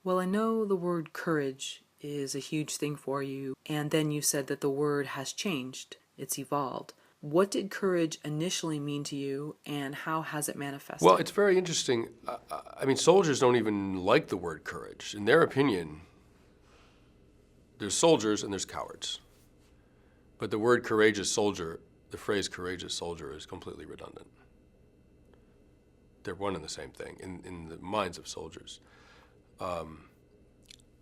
Well, I know the word courage is a huge thing for you, and then you said that the word has changed, it's evolved. What did courage initially mean to you, and how has it manifested? Well, it's very interesting. I mean, soldiers don't even like the word courage. In their opinion, there's soldiers and there's cowards. But the word courageous soldier, the phrase courageous soldier, is completely redundant. They're one and the same thing in the minds of soldiers.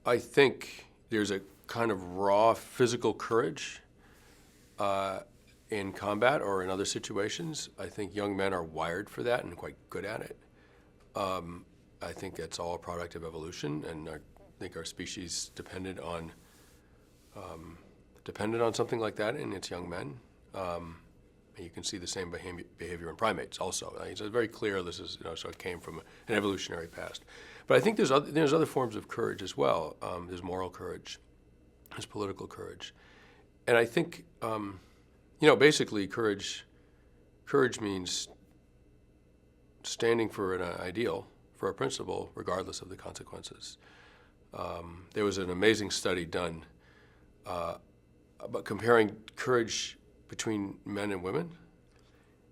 I think there's a kind of raw physical courage in combat or in other situations. I think young men are wired for that and quite good at it. I think it's all a product of evolution, and I think our species depended on something like that in its young men. You can see the same behavior in primates also. It's very clear this is, so it came from an evolutionary past. But I think there's other forms of courage as well. There's moral courage, there's political courage. And I think, basically courage means standing for an ideal, for a principle, regardless of the consequences. There was an amazing study done about comparing courage between men and women.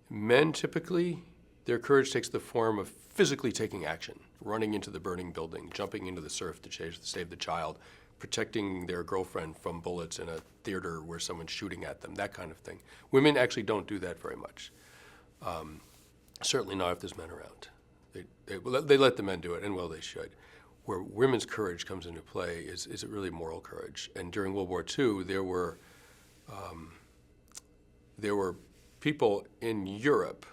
Men typically, their courage takes the form of physically taking action, running into the burning building, jumping into the surf to save the child, protecting their girlfriend from bullets in a theater where someone's shooting at them, that kind of thing. Women actually don't do that very much. Certainly not if there's men around. They let the men do it, and well, they should. Where women's courage comes into play is it really moral courage. And during World War II, there were people in Europe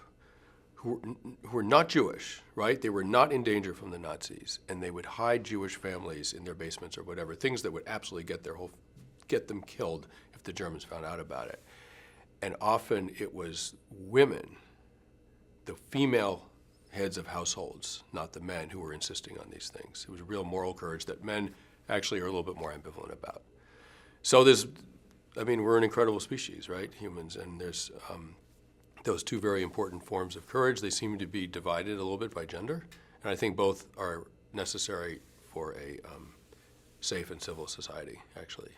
who were not Jewish, right? They were not in danger from the Nazis, and they would hide Jewish families in their basements or whatever, things that would absolutely get them killed if the Germans found out about it. And often it was women, the female heads of households, not the men, who were insisting on these things. It was a real moral courage that men actually are a little bit more ambivalent about. So we're an incredible species, right, humans, and there's those two very important forms of courage. They seem to be divided a little bit by gender, and I think both are necessary for a safe and civil society, actually.